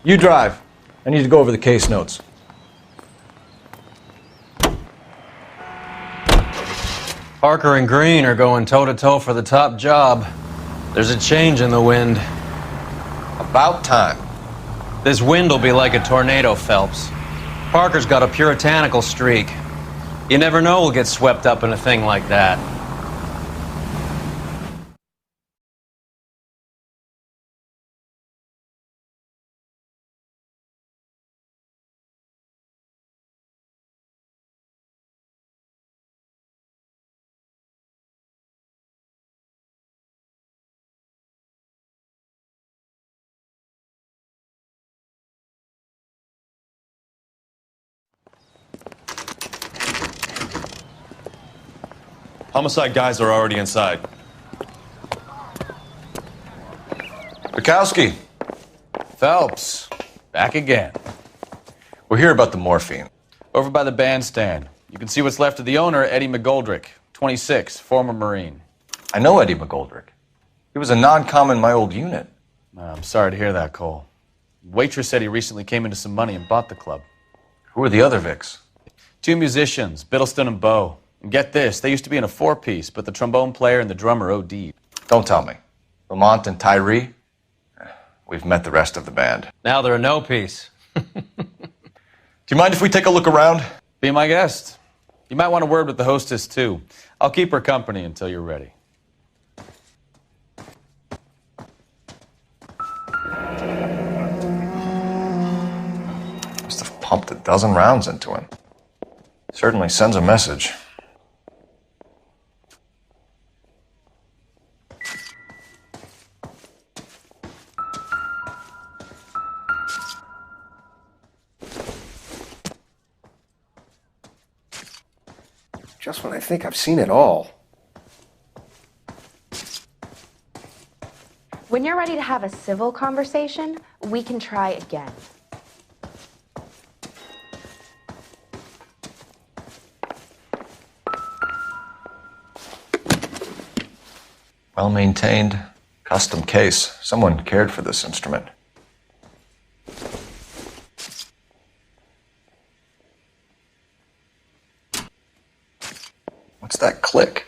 You drive. I need to go over the case notes. Parker and Green are going toe-to-toe for the top job. There's a change in the wind. About time. This wind will be like a tornado, Phelps. Parker's got a puritanical streak. You never know we'll get swept up in a thing like that. Homicide guys are already inside. Bukowski, Phelps, back again. we're here about the morphine. Over by the bandstand. You can see what's left of the owner, Eddie McGoldrick, 26, former Marine. I know Eddie McGoldrick. He was a non-com in my old unit. I'm sorry to hear that, Cole. Waitress said he recently came into some money and bought the club. Who are the other Vics? 2 musicians, Biddleston and Bowe. And get this, they used to be in a 4-piece, but the trombone player and the drummer OD'd. Don't tell me. Lamont and Tyree? We've met the rest of the band. Now they're a no-piece. Do you mind if we take a look around? Be my guest. You might want a word with the hostess, too. I'll keep her company until you're ready. Must have pumped a dozen rounds into him. Certainly sends a message. Just when I think I've seen it all. When you're ready to have a civil conversation, we can try again. Well maintained, custom case. Someone cared for this instrument. What's that click?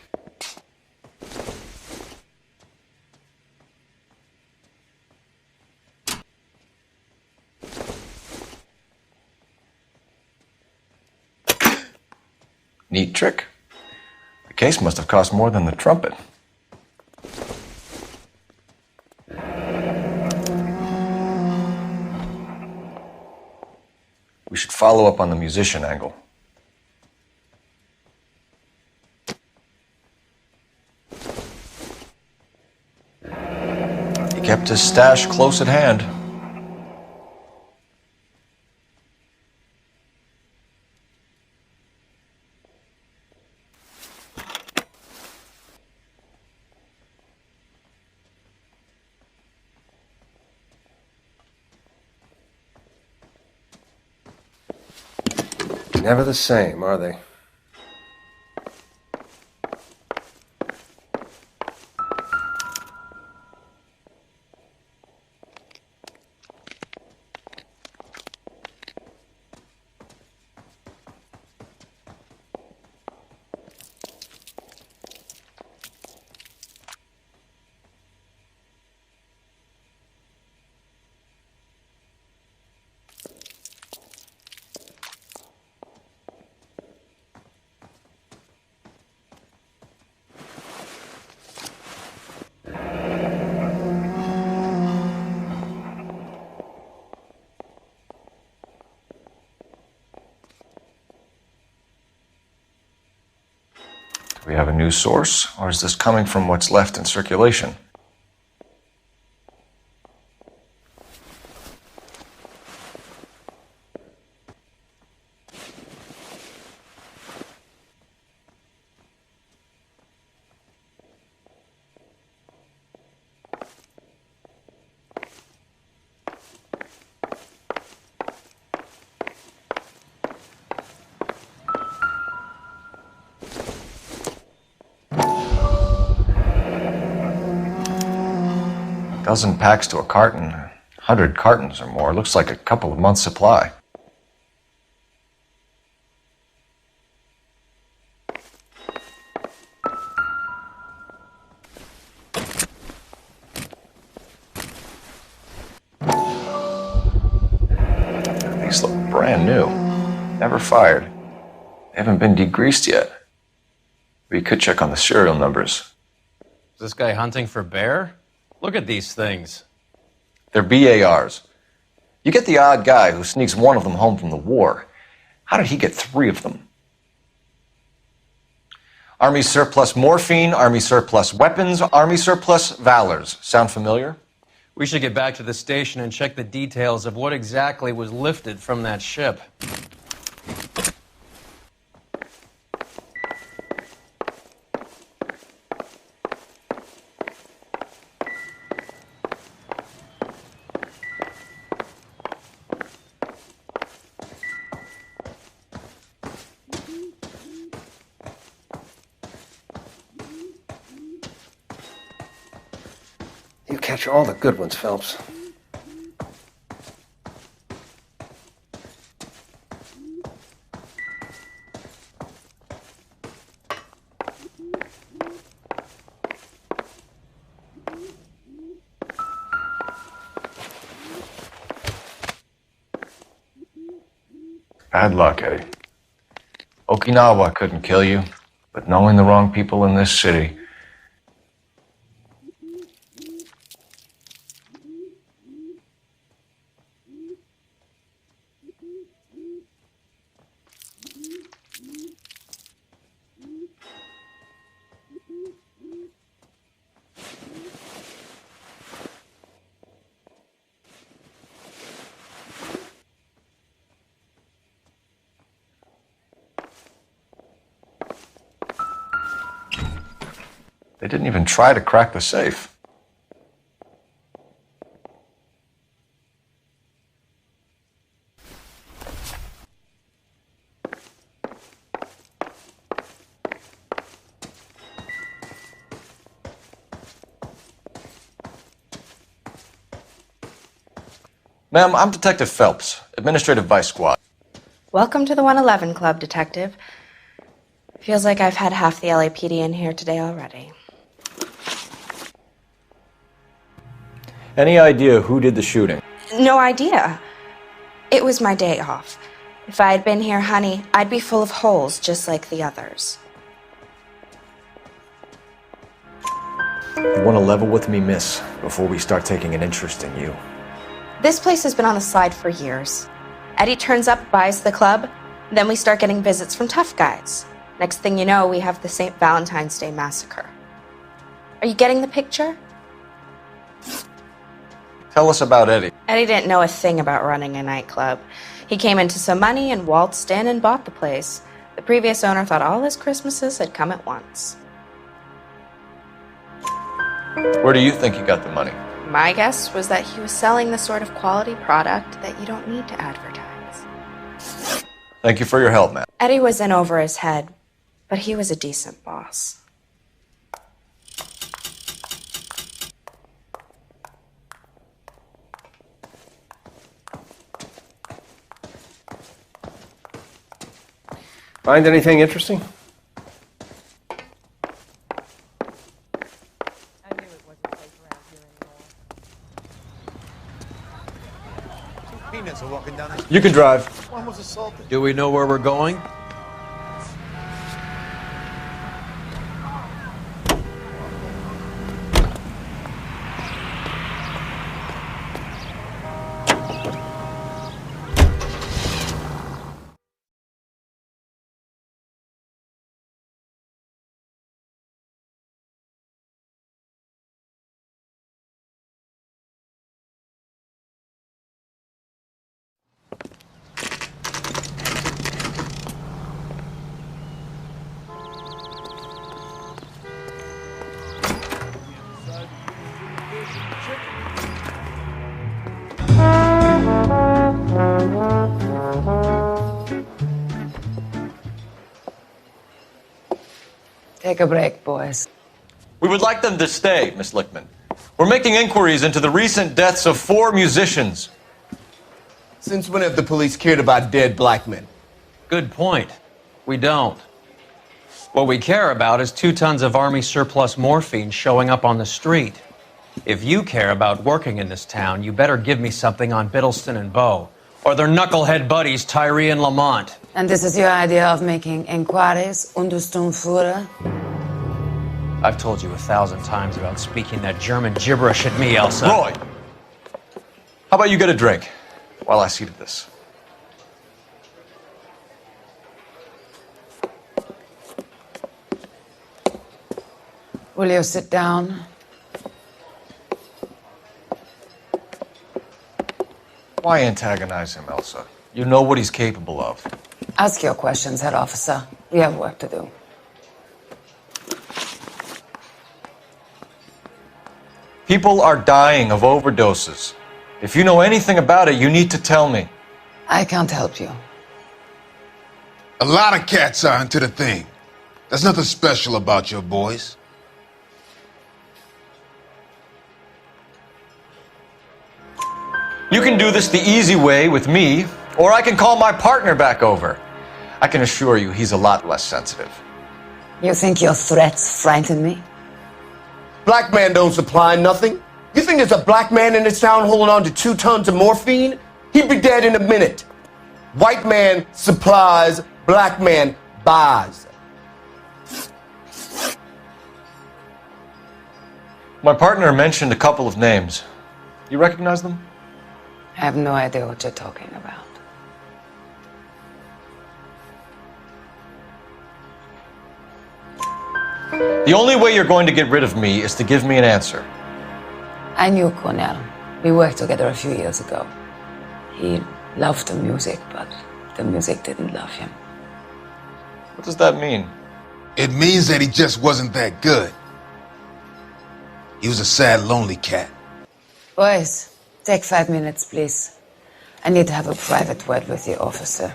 Neat trick. The case must have cost more than the trumpet. We should follow up on the musician angle. He kept his stash close at hand. Never the same, are they? Do we have a new source, or is this coming from what's left in circulation? Dozen packs to a carton. 100 cartons or more. Looks like a couple of months' supply. These look brand new. Never fired. They haven't been degreased yet. We could check on the serial numbers. Is this guy hunting for bear? Look at these things. They're BARs. You get the odd guy who sneaks one of them home from the war. How did he get 3 of them? Army surplus morphine, Army surplus weapons, Army surplus valors. Sound familiar? We should get back to the station and check the details of what exactly was lifted from that ship. You catch all the good ones, Phelps. Bad luck, Eddie. Okinawa couldn't kill you, but knowing the wrong people in this city. They didn't even try to crack the safe. Ma'am, I'm Detective Phelps, Administrative Vice Squad. Welcome to the 111 Club, Detective. Feels like I've had half the LAPD in here today already. Any idea who did the shooting? No idea. It was my day off. If I had been here, honey, I'd be full of holes just like the others. You want to level with me, miss, before we start taking an interest in you. This place has been on the slide for years. Eddie turns up, buys the club, then we start getting visits from tough guys. Next thing you know, we have the St. Valentine's Day massacre. Are you getting the picture? Tell us about Eddie. Eddie didn't know a thing about running a nightclub. He came into some money and waltzed in and bought the place. The previous owner thought all his Christmases had come at once. Where do you think he got the money? My guess was that he was selling the sort of quality product that you don't need to advertise. Thank you for your help, man. Eddie was in over his head, but he was a decent boss. Find anything interesting? You can drive. Do we know where we're going? Take a break, boys. We would like them to stay, Miss Lickman. We're making inquiries into the recent deaths of 4 musicians. Since when have the police cared about dead black men? Good point. We don't. What we care about is 2 tons of Army surplus morphine showing up on the street. If you care about working in this town, you better give me something on Biddleston and Bow, or their knucklehead buddies Tyree and Lamont. And this is your idea of making inquiries Untersturmführer? I've told you 1,000 times about speaking that German gibberish at me, Elsa. Roy! How about you get a drink while I see to this? Will you sit down? Why antagonize him, Elsa? You know what he's capable of. Ask your questions, head officer. We have work to do. People are dying of overdoses. If you know anything about it, you need to tell me. I can't help you. A lot of cats are into the thing. There's nothing special about your boys. You can do this the easy way with me, or I can call my partner back over. I can assure you he's a lot less sensitive. You think your threats frighten me? Black man don't supply nothing. You think there's a black man in this town holding on to 2 tons of morphine? He'd be dead in a minute. White man supplies, black man buys. My partner mentioned a couple of names. You recognize them? I have no idea what you're talking about. The only way you're going to get rid of me is to give me an answer. I knew Cornell. We worked together a few years ago. He loved the music, but the music didn't love him. What does that mean? It means that he just wasn't that good. He was a sad, lonely cat. Boys, take 5 minutes, please. I need to have a private word with the officer.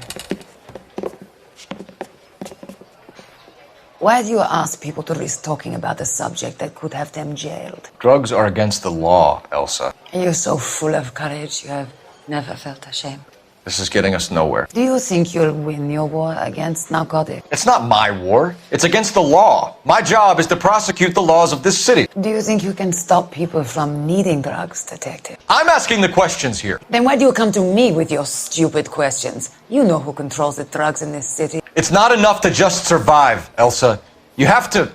Why do you ask people to risk talking about a subject that could have them jailed? Drugs are against the law, Elsa. You're so full of courage, you have never felt ashamed. This is getting us nowhere. Do you think you'll win your war against narcotics? It's not my war. It's against the law. My job is to prosecute the laws of this city. Do you think you can stop people from needing drugs, detective? I'm asking the questions here. Then why do you come to me with your stupid questions? You know who controls the drugs in this city. It's not enough to just survive, Elsa. You have to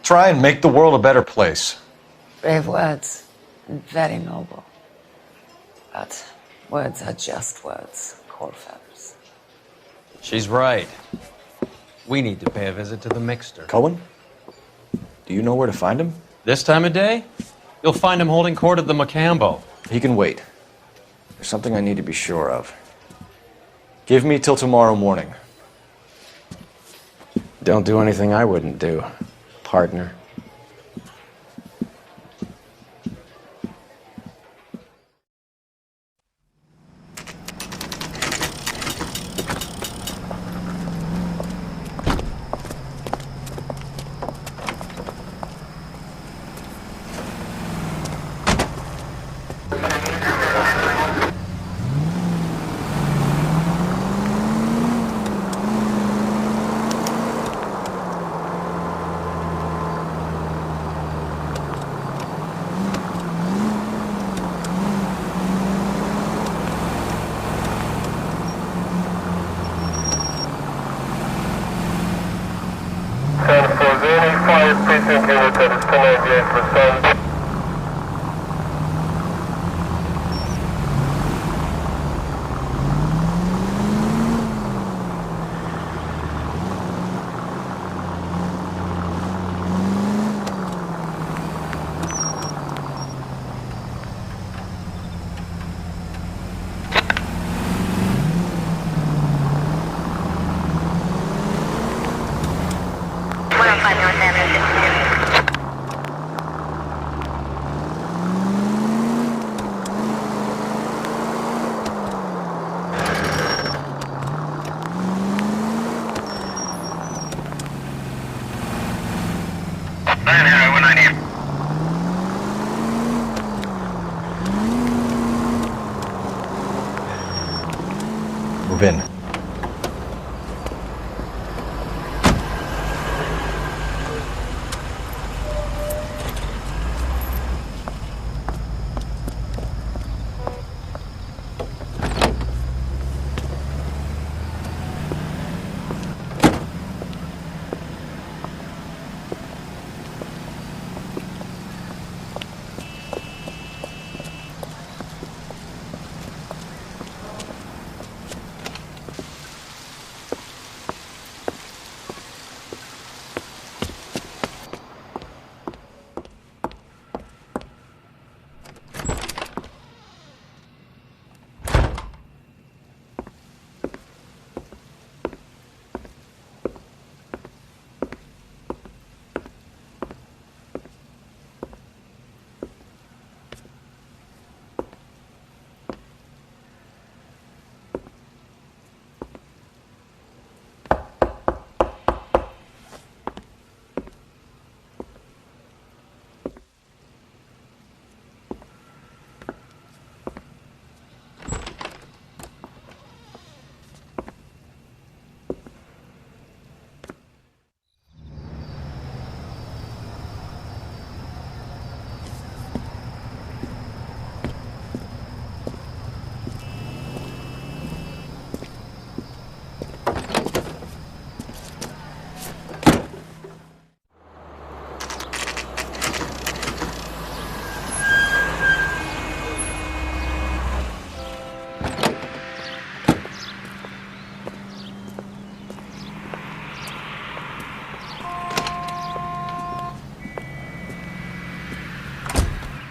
try and make the world a better place. Brave words, and very noble. But words are just words, cold feathers. She's right. We need to pay a visit to the Mixter. Cohen? Do you know where to find him? This time of day, you'll find him holding court at the Macambo. He can wait. There's something I need to be sure of. Give me till tomorrow morning. Don't do anything I wouldn't do, partner. Move in.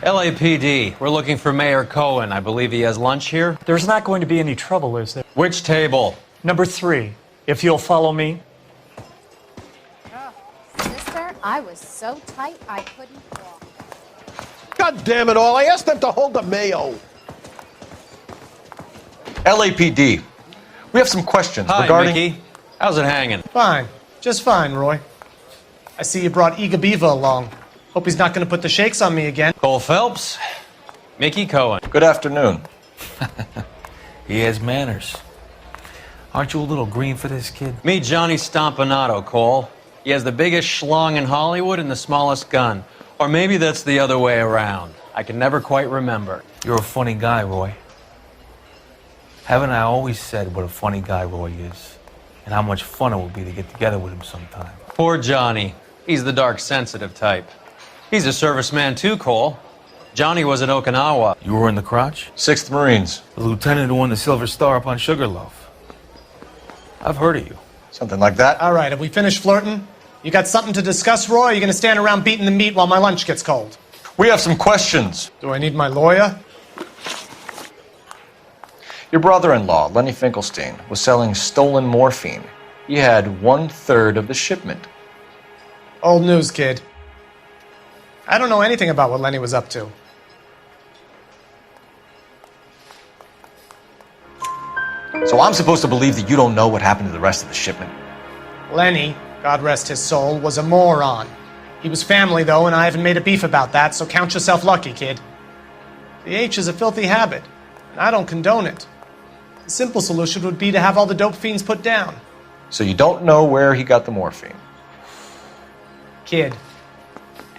LAPD, we're looking for Mayor Cohen. I believe he has lunch here. There's not going to be any trouble, is there? Which table? Number 3, if you'll follow me. Sister, I was so tight I couldn't walk. God damn it all, I asked them to hold the mayo. LAPD. We have some questions Hi, regarding... Mickey. How's it hanging? Fine. Just fine, Roy. I see you brought Iga Beaver along. Hope he's not going to put the shakes on me again. Cole Phelps, Mickey Cohen. Good afternoon. He has manners. Aren't you a little green for this kid? Meet Johnny Stompanato, Cole. He has the biggest schlong in Hollywood and the smallest gun. Or maybe that's the other way around. I can never quite remember. You're a funny guy, Roy. Haven't I always said what a funny guy Roy is? And how much fun it would be to get together with him sometime. Poor Johnny. He's the dark, sensitive type. He's a serviceman too, Cole. Johnny was at Okinawa. You were in the crotch? 6th Marines. The lieutenant who won the Silver Star up on Sugarloaf. I've heard of you. Something like that. All right, have we finished flirting? You got something to discuss, Roy, or are you going to stand around beating the meat while my lunch gets cold? We have some questions. Do I need my lawyer? Your brother-in-law, Lenny Finkelstein, was selling stolen morphine. He had 1/3 of the shipment. Old news, kid. I don't know anything about what Lenny was up to. So I'm supposed to believe that you don't know what happened to the rest of the shipment? Lenny, God rest his soul, was a moron. He was family, though, and I haven't made a beef about that, so count yourself lucky, kid. The H is a filthy habit, and I don't condone it. The simple solution would be to have all the dope fiends put down. So you don't know where he got the morphine? Kid,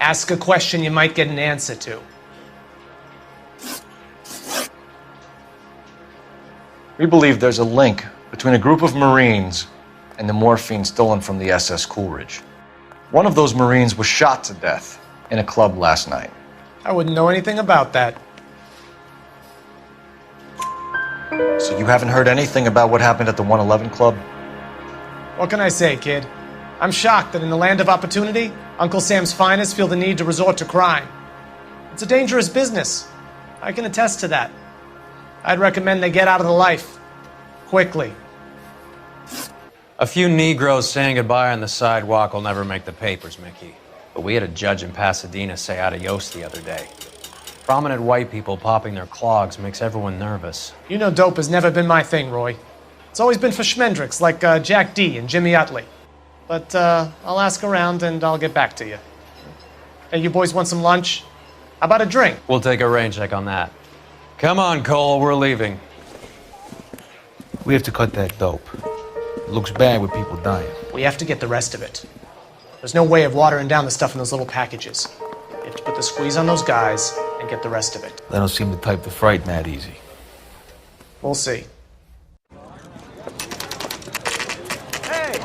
ask a question you might get an answer to. We believe there's a link between a group of Marines and the morphine stolen from the SS Coolidge. One of those Marines was shot to death in a club last night. I wouldn't know anything about that. So you haven't heard anything about what happened at the 111 Club? What can I say, kid? I'm shocked that in the land of opportunity, Uncle Sam's finest feel the need to resort to crime. It's a dangerous business. I can attest to that. I'd recommend they get out of the life. Quickly. A few Negroes saying goodbye on the sidewalk will never make the papers, Mickey. But we had a judge in Pasadena say adios the other day. Prominent white people popping their clogs makes everyone nervous. You know dope has never been my thing, Roy. It's always been for schmendricks like Jack D. and Jimmy Utley. But I'll ask around and I'll get back to you. Hey, you boys want some lunch? How about a drink? We'll take a rain check on that. Come on, Cole, we're leaving. We have to cut that dope. It looks bad with people dying. We have to get the rest of it. There's no way of watering down the stuff in those little packages. You have to put the squeeze on those guys and get the rest of it. They don't seem the type to frighten that easy. We'll see.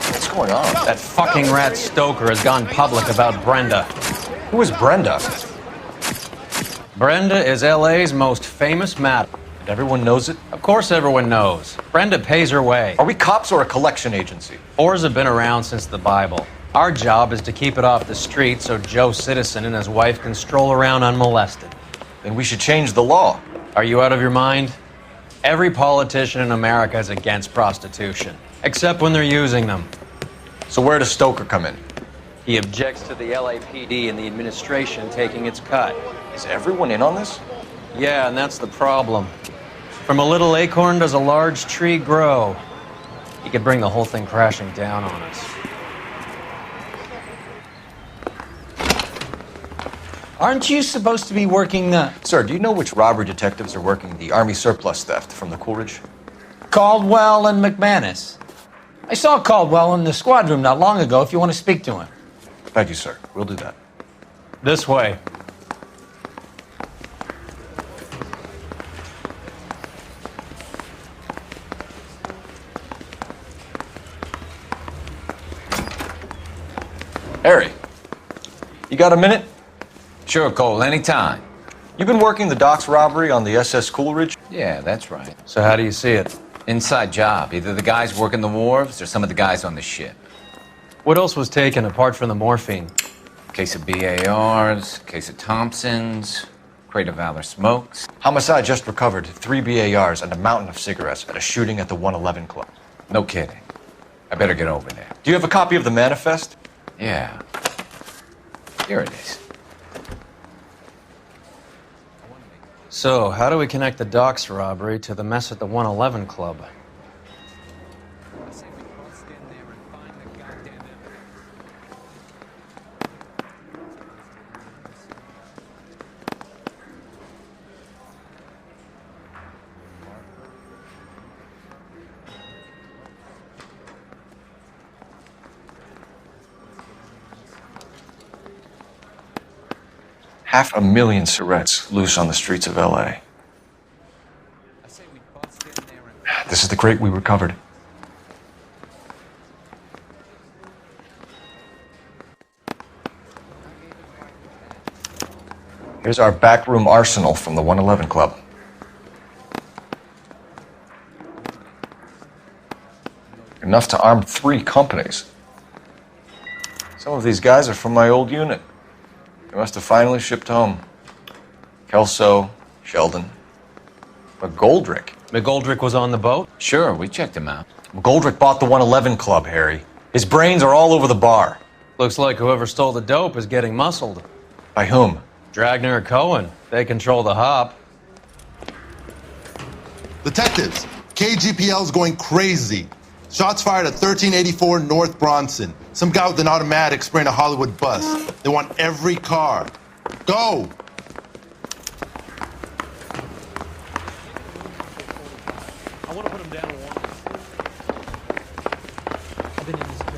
What's going on? That fucking rat Stoker has gone public about Brenda. Who is Brenda? Brenda is L.A.'s most famous madam. And everyone knows it? Of course everyone knows. Brenda pays her way. Are we cops or a collection agency? Whores have been around since the Bible. Our job is to keep it off the street so Joe Citizen and his wife can stroll around unmolested. Then we should change the law. Are you out of your mind? Every politician in America is against prostitution, except when they're using them. So where does Stoker come in? He objects to the LAPD and the administration taking its cut. Is everyone in on this? Yeah, and that's the problem. From a little acorn does a large tree grow. He could bring the whole thing crashing down on us. Aren't you supposed to be working the... Sir, do you know which robbery detectives are working the Army surplus theft from the Coolidge? Caldwell and McManus? I saw Caldwell in the squad room not long ago if you want to speak to him. Thank you, sir. We'll do that. This way. Harry, you got a minute? Sure, Cole, anytime. You've been working the docks robbery on the SS Coolidge? Yeah, that's right. So how do you see it? Inside job. Either the guys working the wharves or some of the guys on the ship. What else was taken apart from the morphine? Case of BARs, case of Thompsons, crate of Valor smokes. Homicide just recovered 3 BARs and a mountain of cigarettes at a shooting at the 111 Club. No kidding. I better get over there. Do you have a copy of the manifest? Yeah. Here it is. So, how do we connect the docks robbery to the mess at the 111 Club? $500,000 cigarettes loose on the streets of L.A. This is the crate we recovered. Here's our backroom arsenal from the 111 Club. Enough to arm 3 companies. Some of these guys are from my old unit. They must have finally shipped home. Kelso, Sheldon, McGoldrick. McGoldrick was on the boat? Sure, we checked him out. McGoldrick bought the 111 Club, Harry. His brains are all over the bar. Looks like whoever stole the dope is getting muscled. By whom? Dragner or Cohen. They control the hop. Detectives, KGPL's going crazy. Shots fired at 1384 North Bronson. Some guy with an automatic spraying a Hollywood bus. They want every car. Go! I want to put him down once. I've been in this job.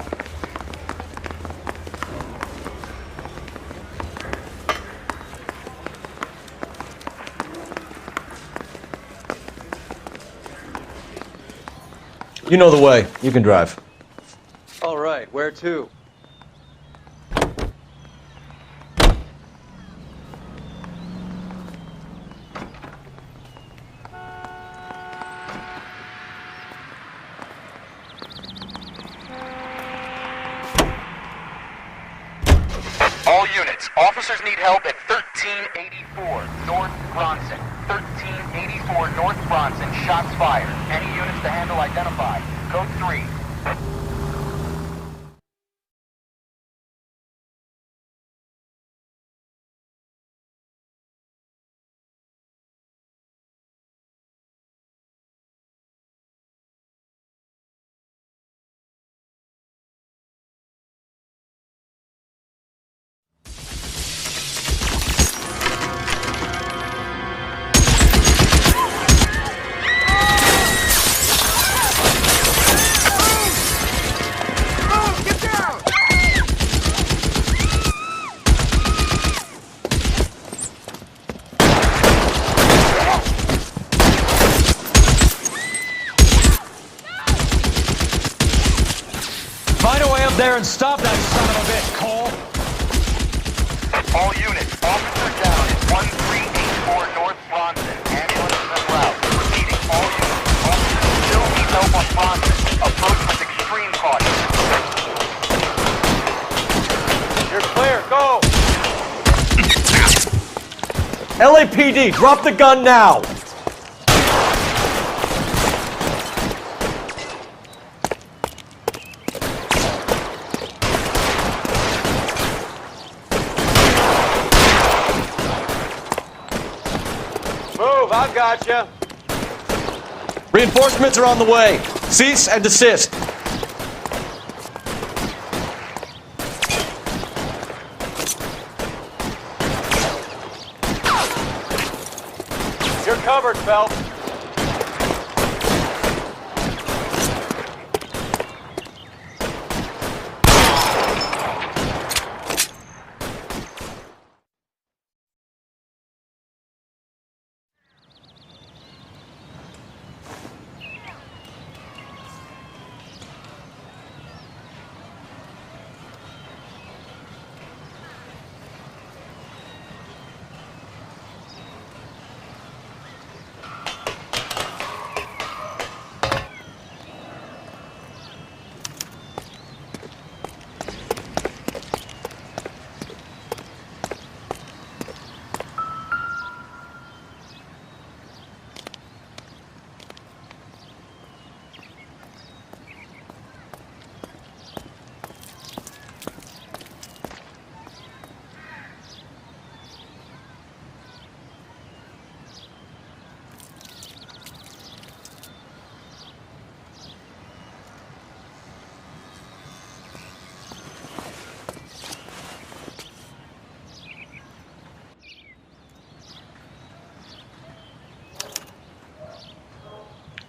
You know the way. You can drive. All right, where to? All units, officers need help at 1384 North Bronson. 1384 North Bronson, shots fired. Any units to handle identified. Code 3. there and stop that son of a bitch, Cole. All units, officer down at 1384 North Bronson. Ambulance en route. Repeating, all units, officers still need help on Bronson. Approach with extreme caution. You're clear, go! LAPD, drop the gun now! Move, I've got you. Reinforcements are on the way. Cease and desist. You're covered, Phelps.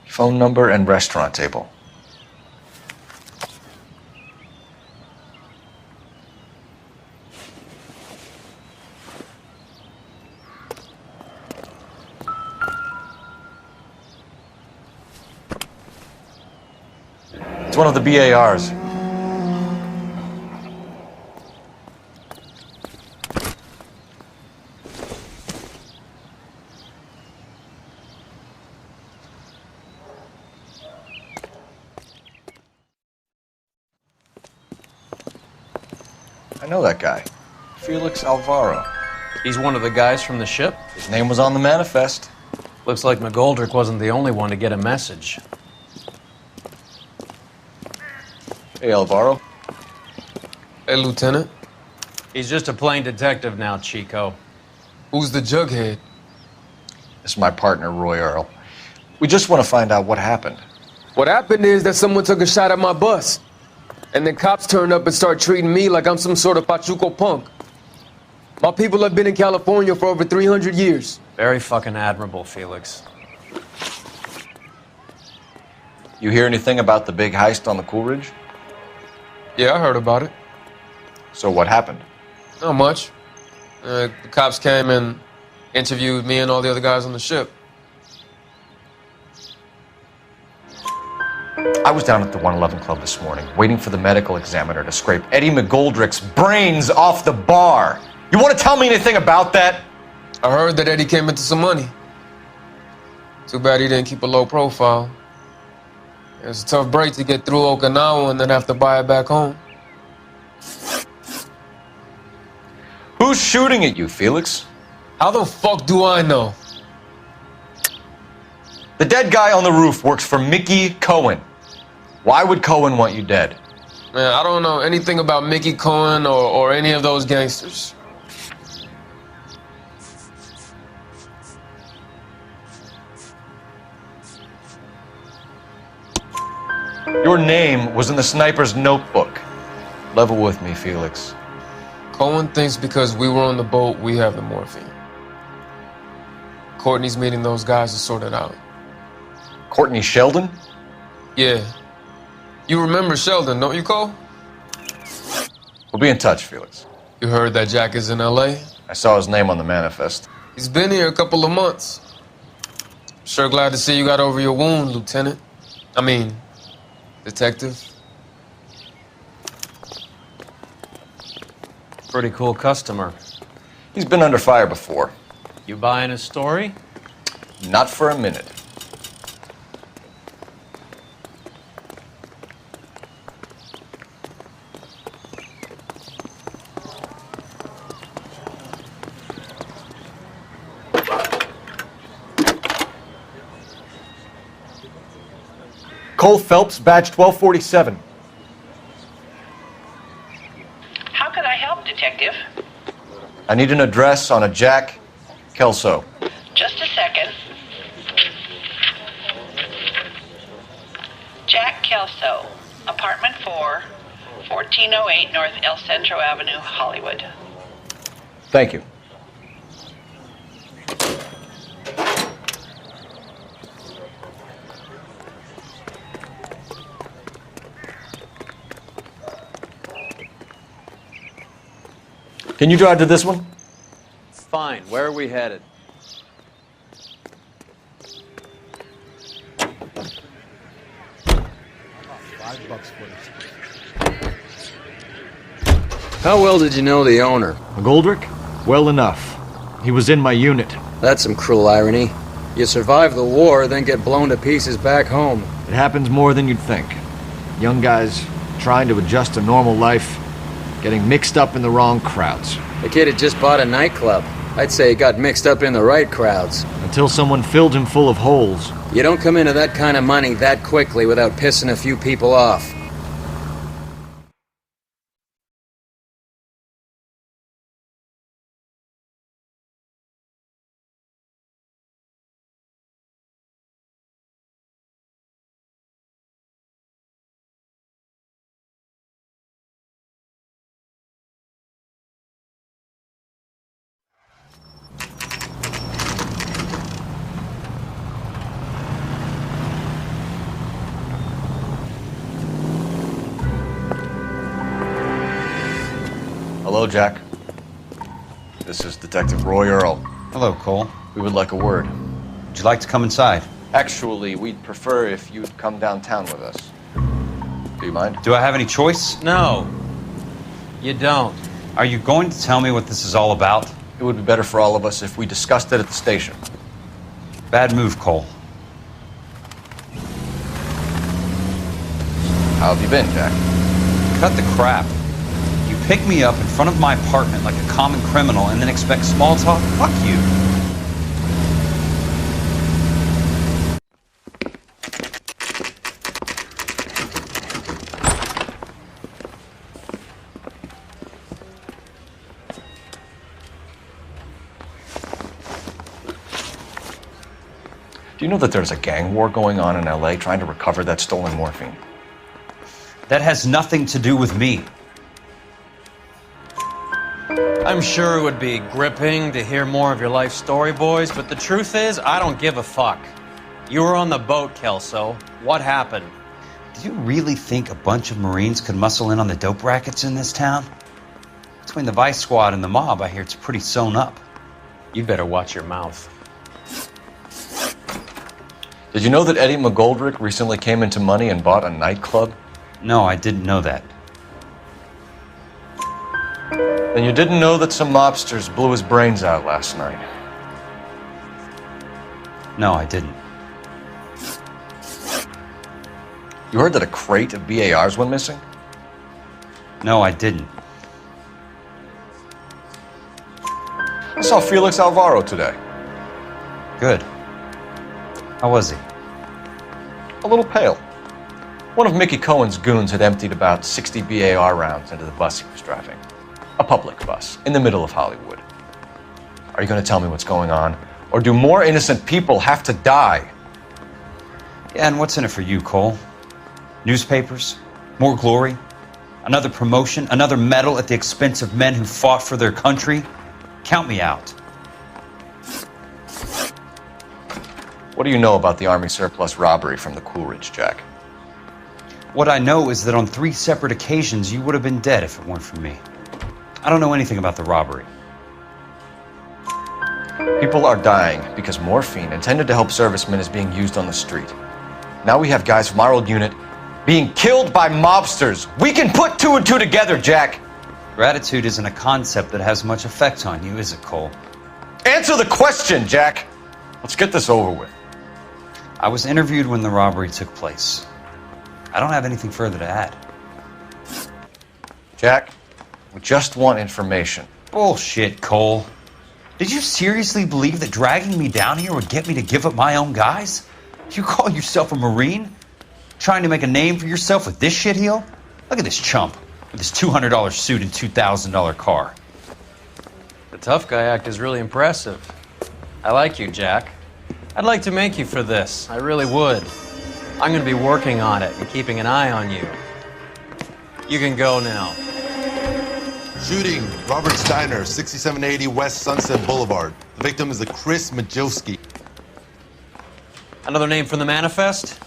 Phone number and restaurant table. It's one of the BARs. I know that guy. Felix Alvaro. He's one of the guys from the ship? His name was on the manifest. Looks like McGoldrick wasn't the only one to get a message. Hey, Alvaro. Hey, Lieutenant. He's just a plain detective now, Chico. Who's the jughead? This is my partner, Roy Earl. We just want to find out what happened. What happened is that someone took a shot at my bus. And then cops turned up and start treating me like I'm some sort of Pachuco punk. My people have been in California for over 300 years. Very fucking admirable, Felix. You hear anything about the big heist on the Coolidge? Yeah, I heard about it. So what happened? Not much. The cops came and interviewed me and all the other guys on the ship. I was down at the 111 Club this morning, waiting for the medical examiner to scrape Eddie McGoldrick's brains off the bar. You want to tell me anything about that? I heard that Eddie came into some money. Too bad he didn't keep a low profile. It was a tough break to get through Okinawa and then have to buy it back home. Who's shooting at you, Felix? How the fuck do I know? The dead guy on the roof works for Mickey Cohen. Why would Cohen want you dead? Man, I don't know anything about Mickey Cohen or any of those gangsters. Your name was in the sniper's notebook. Level with me, Felix. Cohen thinks because we were on the boat, we have the morphine. Courtney's meeting those guys to sort it out. Courtney Sheldon? Yeah. You remember Sheldon, don't you, Cole? We'll be in touch, Felix. You heard that Jack is in L.A.? I saw his name on the manifest. He's been here a couple of months. Sure glad to see you got over your wound, Lieutenant. I mean, Detective. Pretty cool customer. He's been under fire before. You buying his story? Not for a minute. Cole Phelps, badge 1247. How can I help, Detective? I need an address on a Jack Kelso. Just a second. Jack Kelso, apartment 4, 1408 North El Centro Avenue, Hollywood. Thank you. Can you drive to this one? Fine. Where are we headed? How well did you know the owner? McGoldrick? Well enough. He was in my unit. That's some cruel irony. You survive the war, then get blown to pieces back home. It happens more than you'd think. Young guys trying to adjust to normal life, getting mixed up in the wrong crowds. The kid had just bought a nightclub. I'd say he got mixed up in the right crowds. Until someone filled him full of holes. You don't come into that kind of money that quickly without pissing a few people off. Hello, Jack. This is Detective Roy Earl. Hello, Cole. We would like a word. Would you like to come inside? Actually, we'd prefer if you'd come downtown with us. Do you mind? Do I have any choice? No. You don't. Are you going to tell me what this is all about? It would be better for all of us if we discussed it at the station. Bad move, Cole. How have you been, Jack? Cut the crap. You pick me up in front of my apartment like a common criminal and then expect small talk? Fuck you. Do you know that there's a gang war going on in L.A. trying to recover that stolen morphine? That has nothing to do with me. I'm sure it would be gripping to hear more of your life story, boys, but the truth is, I don't give a fuck. You were on the boat, Kelso. What happened? Do you really think a bunch of Marines could muscle in on the dope rackets in this town? Between the Vice Squad and the mob, I hear it's pretty sewn up. You better watch your mouth. Did you know that Eddie McGoldrick recently came into money and bought a nightclub? No, I didn't know that. And you didn't know that some mobsters blew his brains out last night? No, I didn't. You heard that a crate of BARs went missing? No, I didn't. I saw Felix Alvaro today. Good. How was he? A little pale. One of Mickey Cohen's goons had emptied about 60 BAR rounds into the bus he was driving. A public bus, in the middle of Hollywood. Are you going to tell me what's going on? Or do more innocent people have to die? Yeah, and what's in it for you, Cole? Newspapers? More glory? Another promotion? Another medal at the expense of men who fought for their country? Count me out. What do you know about the Army surplus robbery from the Coolidge, Jack? What I know is that on 3 separate occasions you would have been dead if it weren't for me. I don't know anything about the robbery. People are dying because morphine intended to help servicemen is being used on the street. Now we have guys from our old unit being killed by mobsters. We can put 2 and 2 together, Jack. Gratitude isn't a concept that has much effect on you, is it, Cole? Answer the question, Jack! Let's get this over with. I was interviewed when the robbery took place. I don't have anything further to add. Jack, we just want information. Bullshit, Cole. Did you seriously believe that dragging me down here would get me to give up my own guys? You call yourself a Marine? Trying to make a name for yourself with this shitheel? Look at this chump with his $200 suit and $2,000 car. The tough guy act is really impressive. I like you, Jack. I'd like to make you for this. I really would. I'm going to be working on it and keeping an eye on you. You can go now. Shooting, Robert Steiner, 6780 West Sunset Boulevard. The victim is a Chris Majowski. Another name from the manifest?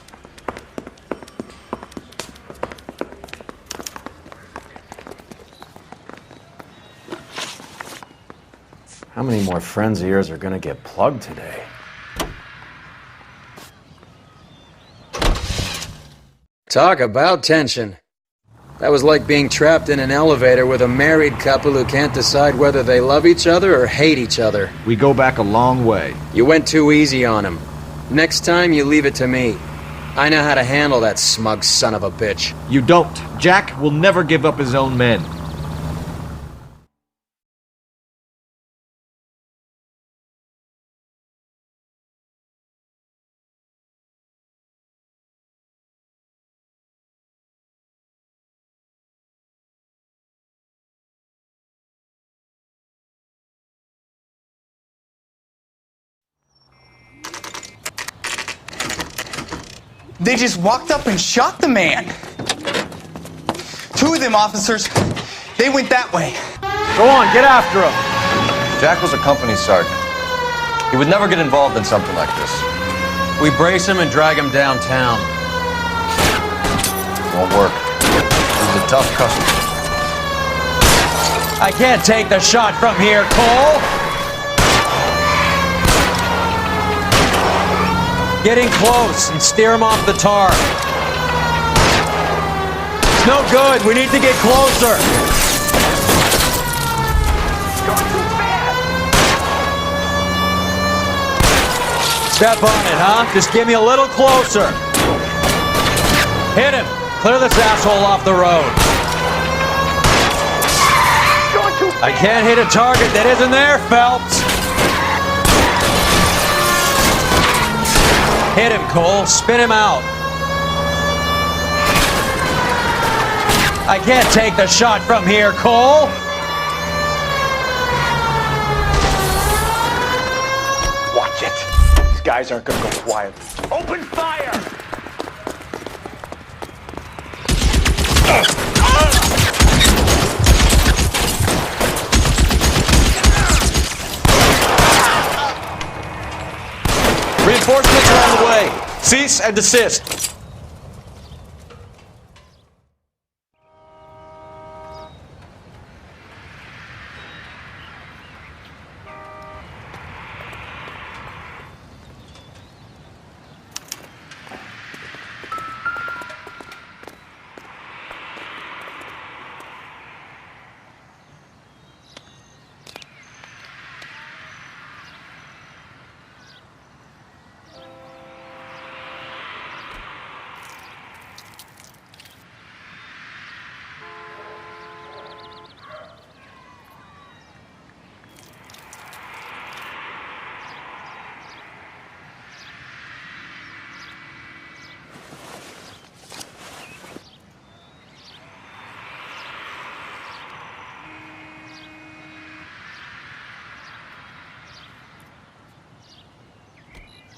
How many more friends of yours are gonna get plugged today? Talk about tension. That was like being trapped in an elevator with a married couple who can't decide whether they love each other or hate each other. We go back a long way. You went too easy on him. Next time, you leave it to me. I know how to handle that smug son of a bitch. You don't. Jack will never give up his own men. They just walked up and shot the man. Two of them officers, they went that way. Go on, get after him. Jack was a company sergeant. He would never get involved in something like this. We brace him and drag him downtown. Won't work. He's a tough customer. I can't take the shot from here, Cole. Getting close and steer him off the tar. It's no good. We need to get closer. Step on it, huh? Just give me a little closer. Hit him. Clear this asshole off the road. I can't hit a target that isn't there, Phelps. Hit him, Cole. Spin him out. I can't take the shot from here, Cole. Watch it. These guys aren't gonna go quiet. Open fire! Reinforcements are on the way. Cease and desist.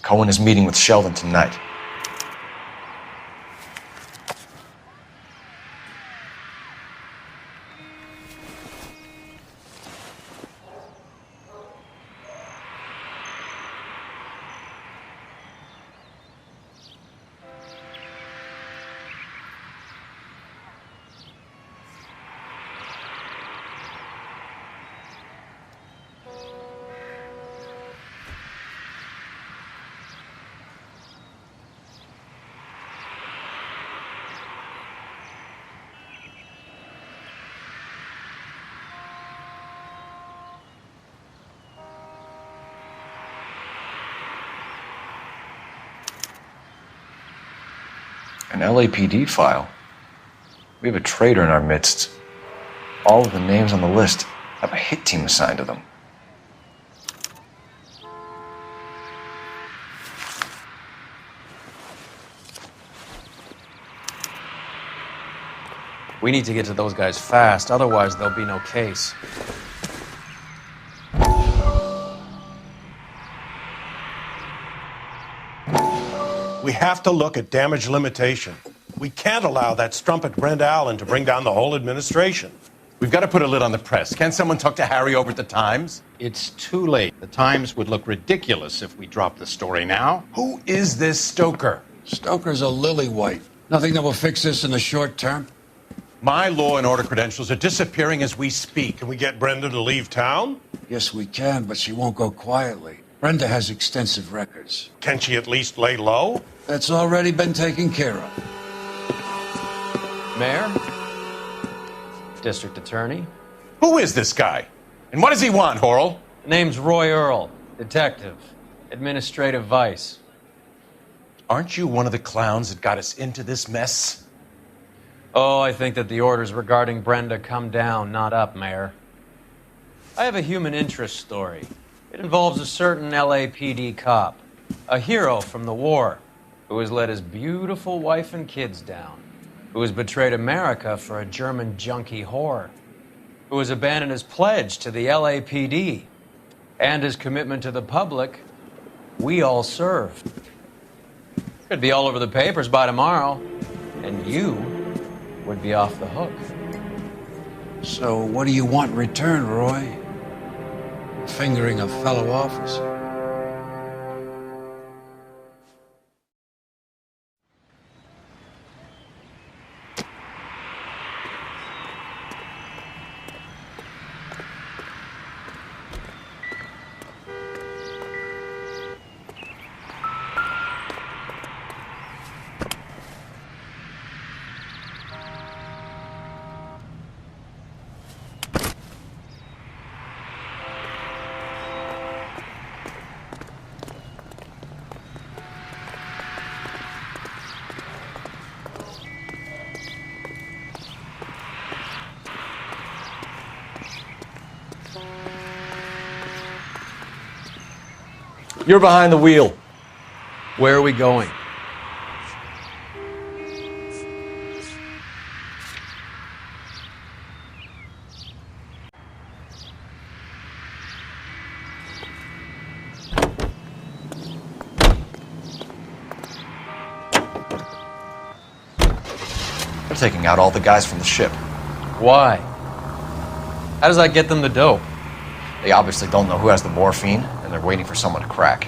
Cohen is meeting with Sheldon tonight. An LAPD file. We have a traitor in our midst. All of the names on the list have a hit team assigned to them. We need to get to those guys fast, otherwise there'll be no case. We have to look at damage limitation. We can't allow that strumpet Brenda Allen to bring down the whole administration. We've got to put a lid on the press. Can't someone talk to Harry over at the Times? It's too late. The Times would look ridiculous if we dropped the story now. Who is this Stoker? Stoker's a lily-white. Nothing that will fix this in the short term. My law and order credentials are disappearing as we speak. Can we get Brenda to leave town? Yes, we can, but she won't go quietly. Brenda has extensive records. Can she at least lay low? That's already been taken care of. Mayor? District Attorney? Who is this guy? And what does he want, Horrell? Name's Roy Earl, detective, administrative vice. Aren't you one of the clowns that got us into this mess? Oh, I think that the orders regarding Brenda come down, not up, Mayor. I have a human interest story. It involves a certain LAPD cop, a hero from the war, who has let his beautiful wife and kids down, who has betrayed America for a German junkie whore, who has abandoned his pledge to the LAPD and his commitment to the public we all served. Could be all over the papers by tomorrow, and you would be off the hook. So what do you want in return, Roy? Fingering a fellow officer? You're behind the wheel. Where are we going? They're taking out all the guys from the ship. Why? How does that get them the dope? They obviously don't know who has the morphine, and they're waiting for someone to crack.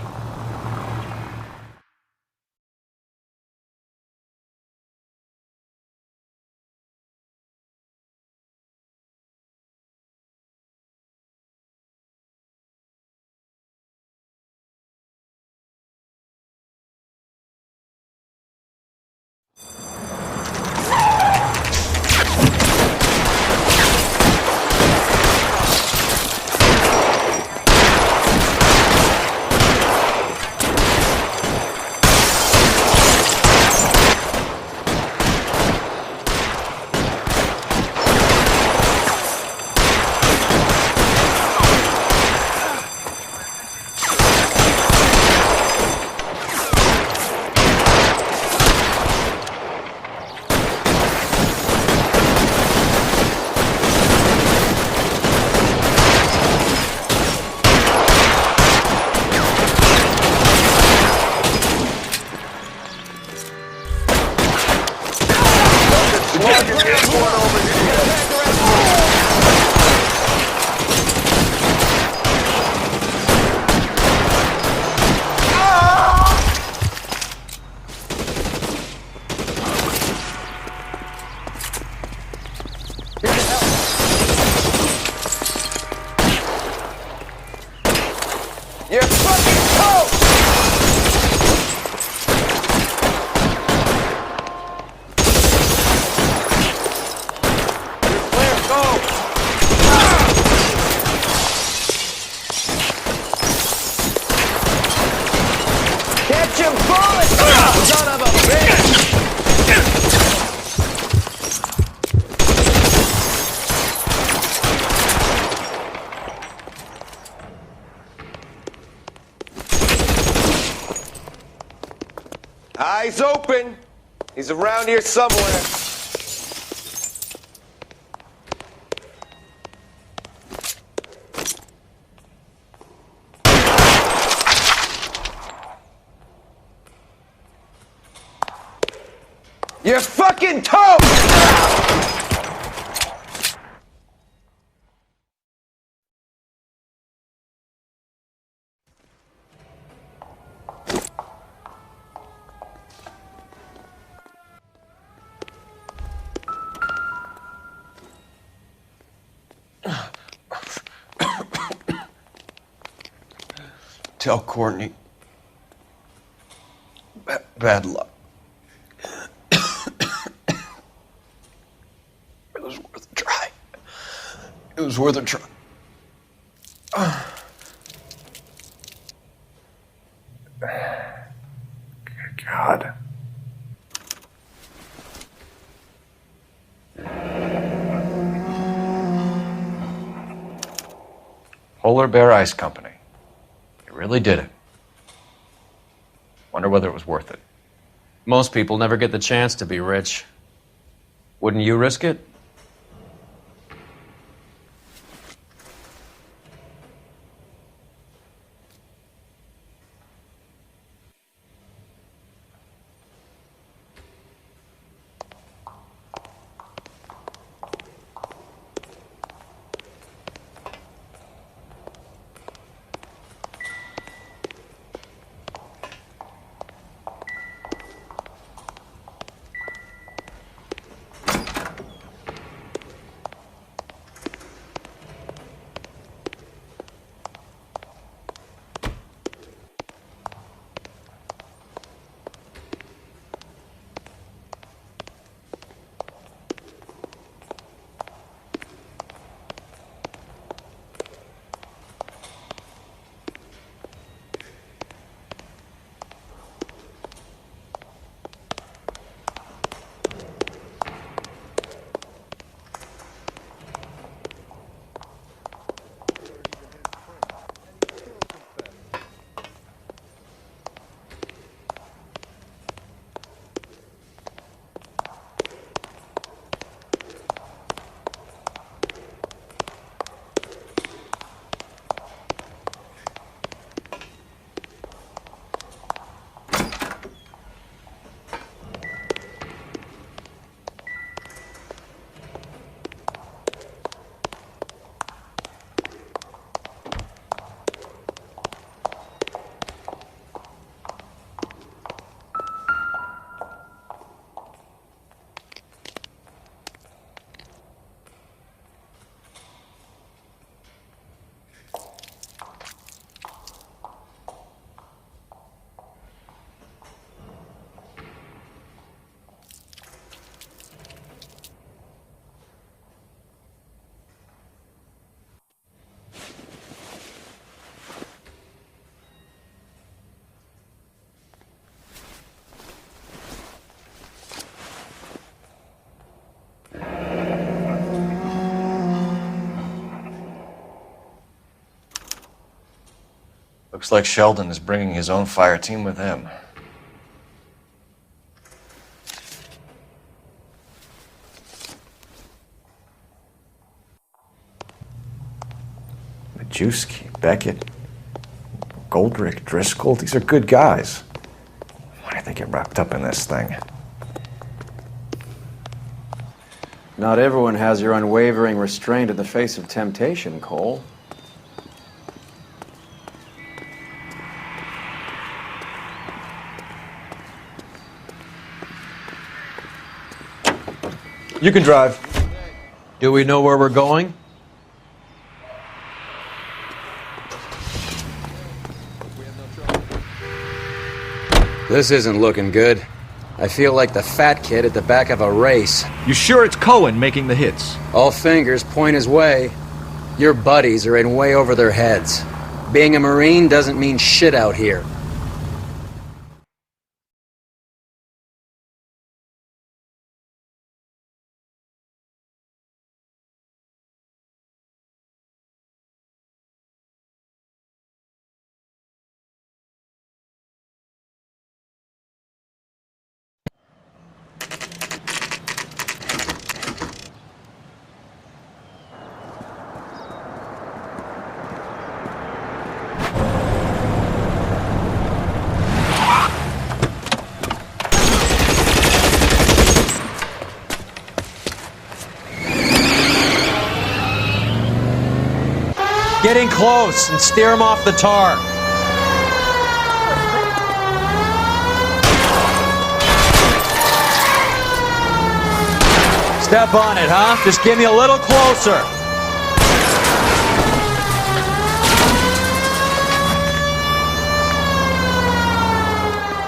You're fucking toast! You're Guy's open. He's around here somewhere. You're fucking toast! Tell Courtney. Bad luck. It was worth a try. It was worth a try. God. Polar Bear Ice Company. They really did it. Wonder whether it was worth it. Most people never get the chance to be rich. Wouldn't you risk it? Looks like Sheldon is bringing his own fire team with him. Majewski, Beckett, Goldrick, Driscoll, these are good guys. Why did they get wrapped up in this thing? Not everyone has your unwavering restraint in the face of temptation, Cole. You can drive. Do we know where we're going? This isn't looking good. I feel like the fat kid at the back of a race. You sure it's Cohen making the hits? All fingers point his way. Your buddies are in way over their heads. Being a Marine doesn't mean shit out here. Get in close and steer him off the tar. Step on it, huh? Just get me a little closer.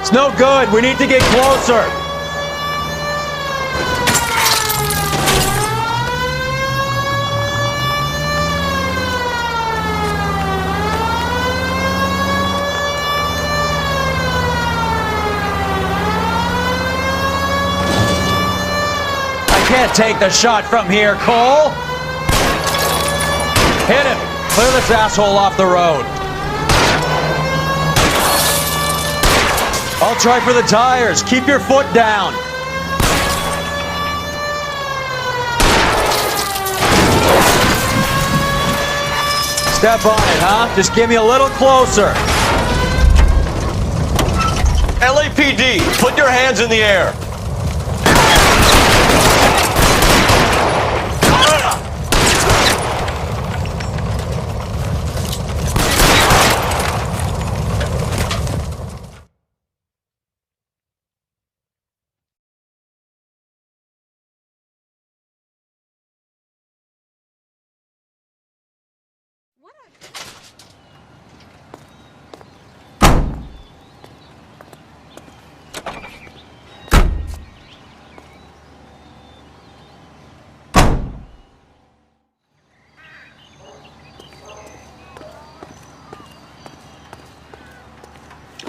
It's no good. We need to get closer. Can't take the shot from here, Cole. Hit him. Clear this asshole off the road. I'll try for the tires. Keep your foot down. Step on it, huh? Just get me a little closer. LAPD, put your hands in the air.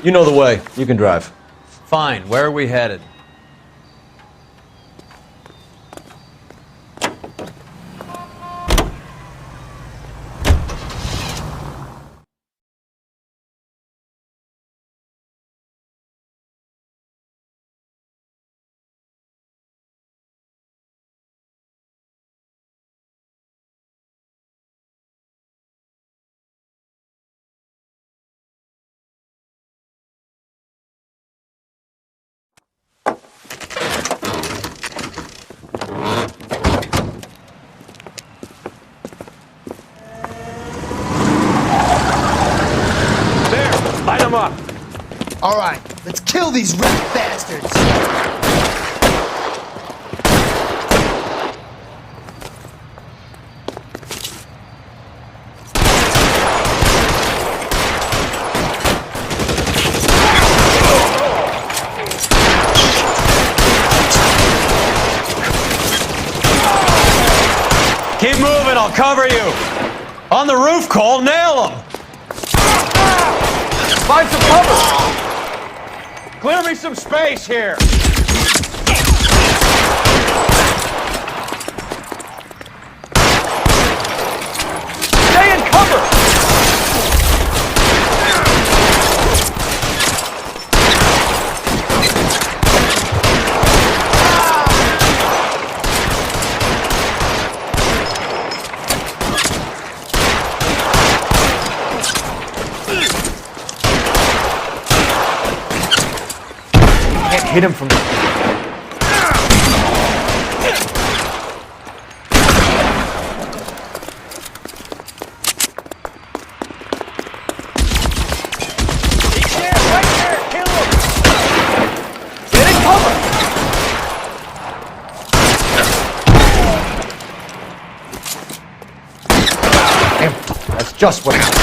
You know the way. You can drive. Fine. Where are we headed? Light them up. All right, let's kill these rat bastards. Keep moving, I'll cover you. On the roof, Cole, nail him. Find some cover! Clear me some space here. Stay in cover! Hit him from the... That's just what happened.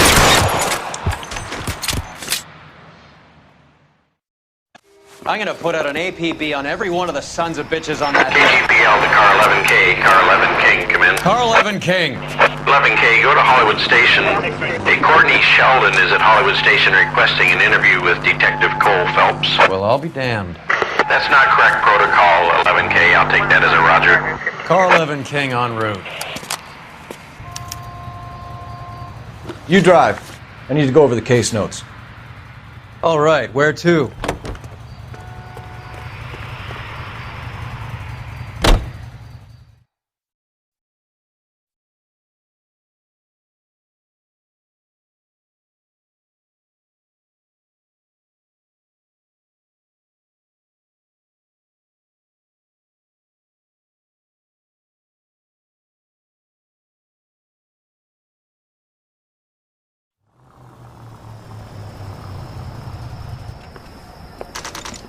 I'm gonna put out an APB on every one of the sons of bitches on that hill. GPL to car 11K. Car 11 King, come in. Car 11 King. 11K, go to Hollywood Station. Hey, Courtney Sheldon is at Hollywood Station requesting an interview with Detective Cole Phelps. Well, I'll be damned. That's not correct protocol, 11K. I'll take that as a roger. Car 11 King en route. You drive. I need to go over the case notes. All right, where to?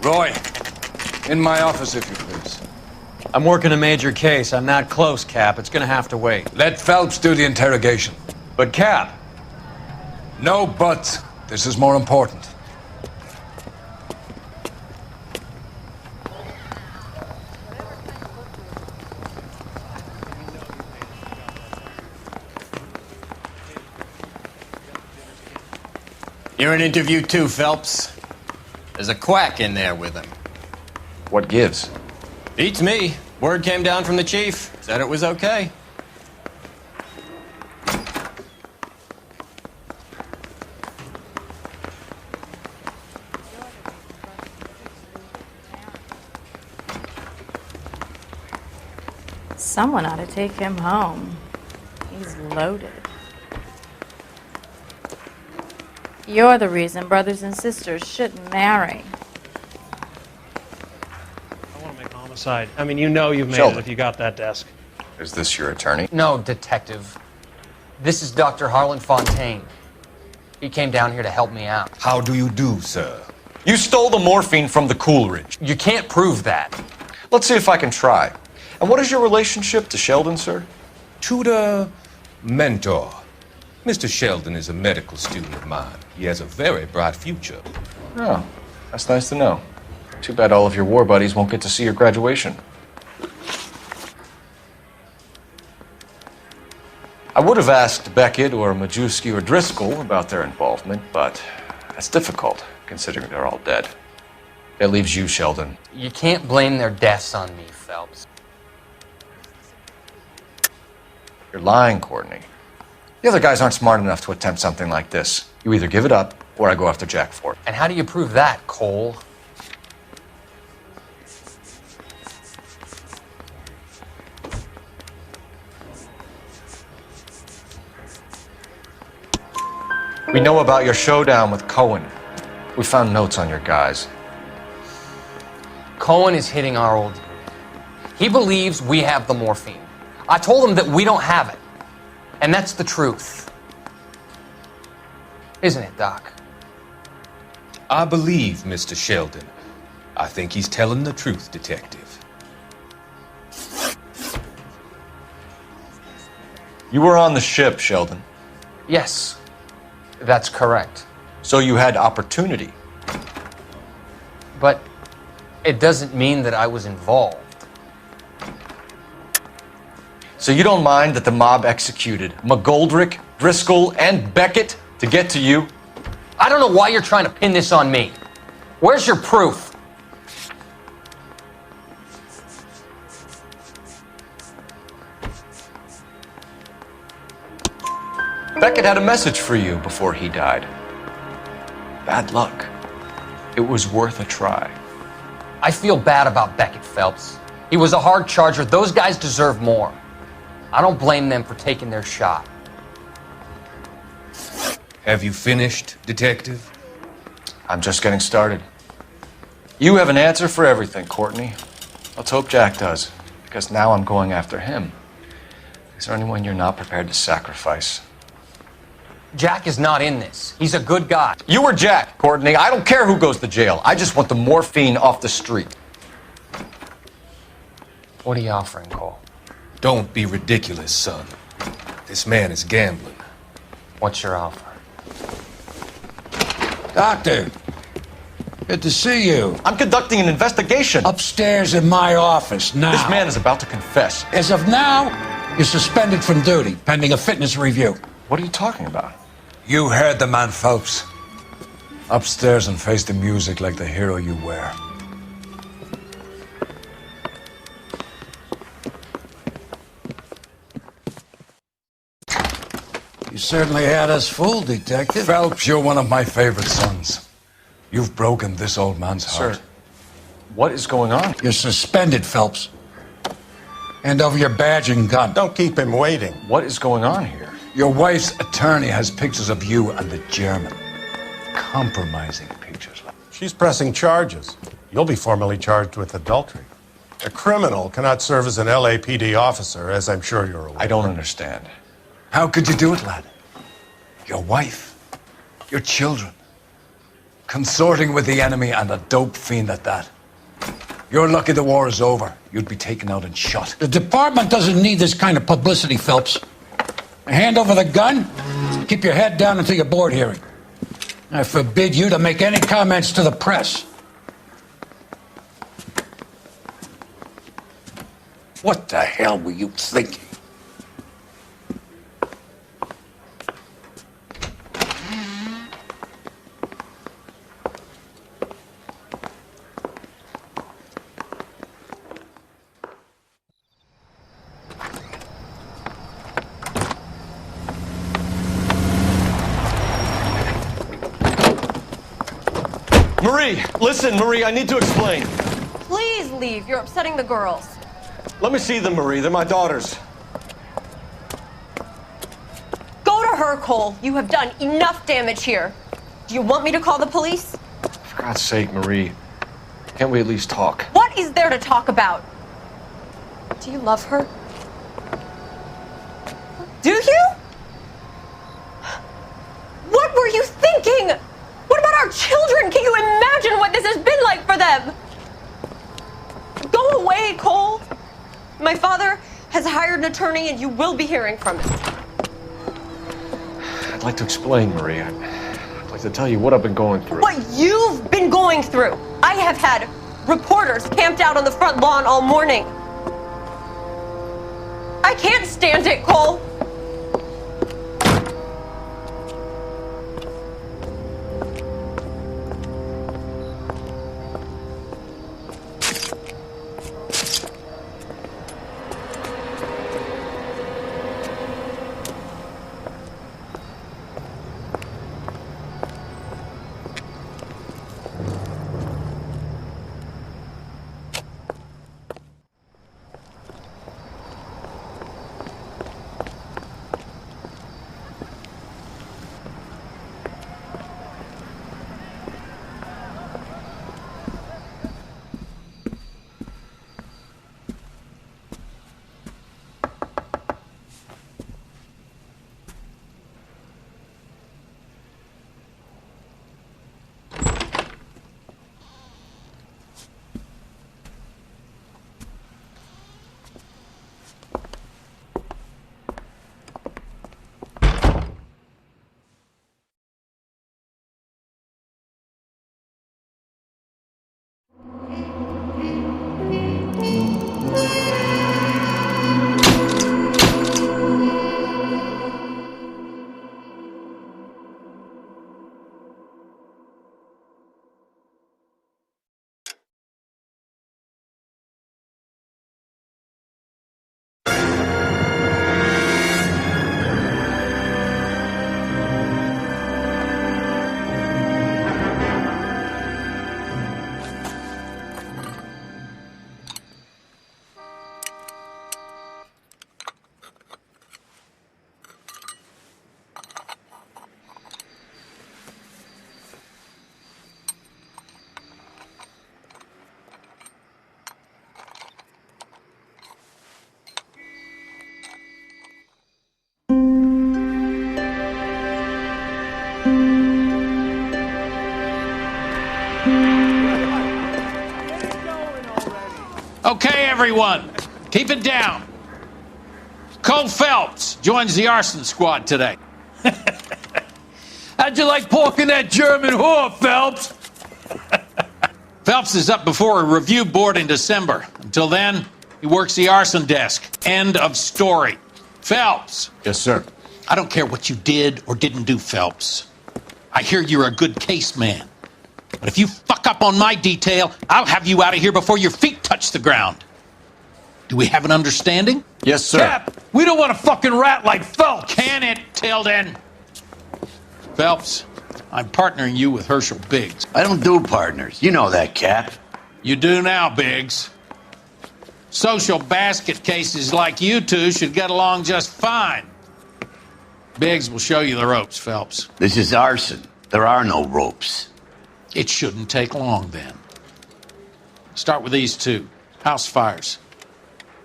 Roy, in my office, if you please. I'm working a major case. I'm not close, Cap. It's gonna have to wait. Let Phelps do the interrogation. But, Cap. No buts. This is more important. You're in interview too, Phelps. There's a quack in there with him. What gives? Beats me. Word came down from the chief. Said it was okay. Someone ought to take him home. He's loaded. You're the reason brothers and sisters shouldn't marry. I want to make homicide. I mean, you know you've made Sheldon. it if you got that desk. Is this your attorney? No, detective. This is Dr. Harlan Fontaine. He came down here to help me out. How do you do, sir? You stole the morphine from the Coolidge. You can't prove that. Let's see if I can try. And what is your relationship to Sheldon, sir? Tutor, mentor. Mr. Sheldon is a medical student of mine. He has a very bright future. Oh, that's nice to know. Too bad all of your war buddies won't get to see your graduation. I would have asked Beckett or Majewski or Driscoll about their involvement, but that's difficult, considering they're all dead. That leaves you, Sheldon. You can't blame their deaths on me, Phelps. You're lying, Courtney. The other guys aren't smart enough to attempt something like this. You either give it up, or I go after Jack for it. And how do you prove that, Cole? We know about your showdown with Cohen. We found notes on your guys. Cohen is hitting our old dude. He believes we have the morphine. I told him that we don't have it. And that's the truth. Isn't it, Doc? I believe Mr. Sheldon. I think he's telling the truth, detective. You were on the ship, Sheldon. Yes, that's correct. So you had opportunity. But it doesn't mean that I was involved. So you don't mind that the mob executed McGoldrick, Driscoll, and Beckett to get to you? I don't know why you're trying to pin this on me. Where's your proof? Beckett had a message for you before he died. Bad luck. It was worth a try. I feel bad about Beckett, Phelps. He was a hard charger. Those guys deserve more. I don't blame them for taking their shot. Have you finished, detective? I'm just getting started. You have an answer for everything, Courtney. Let's hope Jack does, because now I'm going after him. Is there anyone you're not prepared to sacrifice? Jack is not in this. He's a good guy. You or Jack, Courtney. I don't care who goes to jail. I just want the morphine off the street. What are you offering, Cole? Don't be ridiculous, son. This man is gambling. What's your offer? Doctor, good to see you. I'm conducting an investigation. Upstairs in my office now. This man is about to confess. As of now, you're suspended from duty, pending a fitness review. What are you talking about? You heard the man, Phelps. Upstairs and face the music like the hero you were. You certainly had us fooled, Detective. Phelps, you're one of my favorite sons. You've broken this old man's heart. Sir, what is going on? You're suspended, Phelps. Hand over your badge and gun. Don't keep him waiting. What is going on here? Your wife's attorney has pictures of you and the German. Compromising pictures. She's pressing charges. You'll be formally charged with adultery. A criminal cannot serve as an LAPD officer, as I'm sure you're aware. I don't understand. How could you do it, lad? Your wife, your children. Consorting with the enemy and a dope fiend at that. You're lucky the war is over. You'd be taken out and shot. The department doesn't need this kind of publicity, Phelps. Hand over the gun, keep your head down until your board hearing. I forbid you to make any comments to the press. What the hell were you thinking? Marie, listen, Marie, I need to explain. Please leave. You're upsetting the girls. Let me see them, Marie. They're my daughters. Go to her, Cole. You have done enough damage here. Do you want me to call the police? For God's sake, Marie. Can't we at least talk? What is there to talk about? Do you love her? Do you? What were you thinking? What about our children? Can you imagine what this has been like for them? Go away, Cole. My father has hired an attorney and you will be hearing from him. I'd like to explain, Marie. I'd like to tell you what I've been going through. What you've been going through. I have had reporters camped out on the front lawn all morning. I can't stand it, Cole. Okay, everyone, keep it down. Cole Phelps joins the arson squad today. How'd you like porking that German whore, Phelps? Phelps is up before a review board in December. Until then, he works the arson desk. End of story. Phelps. Yes, sir. I don't care what you did or didn't do, Phelps. I hear you're a good case man. But if you fuck up on my detail, I'll have you out of here before your feet touch the ground. Do we have an understanding? Yes, sir. Cap, we don't want a fucking rat like Phelps. Can it, Tilden? Phelps, I'm partnering you with Herschel Biggs. I don't do partners. You know that, Cap. You do now, Biggs. Social basket cases like you two should get along just fine. Biggs will show you the ropes, Phelps. This is arson. There are no ropes. It shouldn't take long, then. Start with these two. House fires.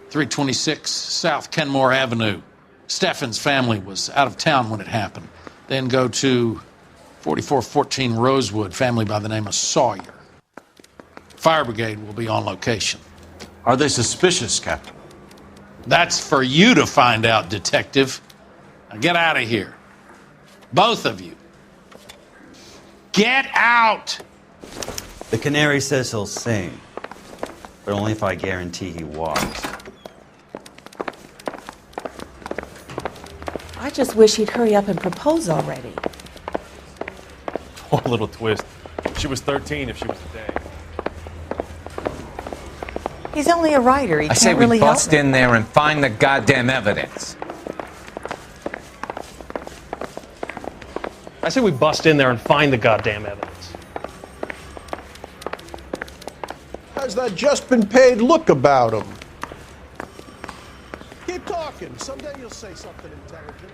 326 South Kenmore Avenue. Steffen's family was out of town when it happened. Then go to 4414 Rosewood, family by the name of Sawyer. Fire brigade will be on location. Are they suspicious, Captain? That's for you to find out, Detective. Now get out of here. Both of you. Get out! The canary says he'll sing, but only if I guarantee he walks. I just wish he'd hurry up and propose already. Oh, a little twist. She was 13 if she was today. He's only a writer. He I can't say really we help bust me. in there and find the goddamn evidence. I say we bust in there and find the goddamn evidence. How's that just been paid look about him? Keep talking. Someday you'll say something intelligent.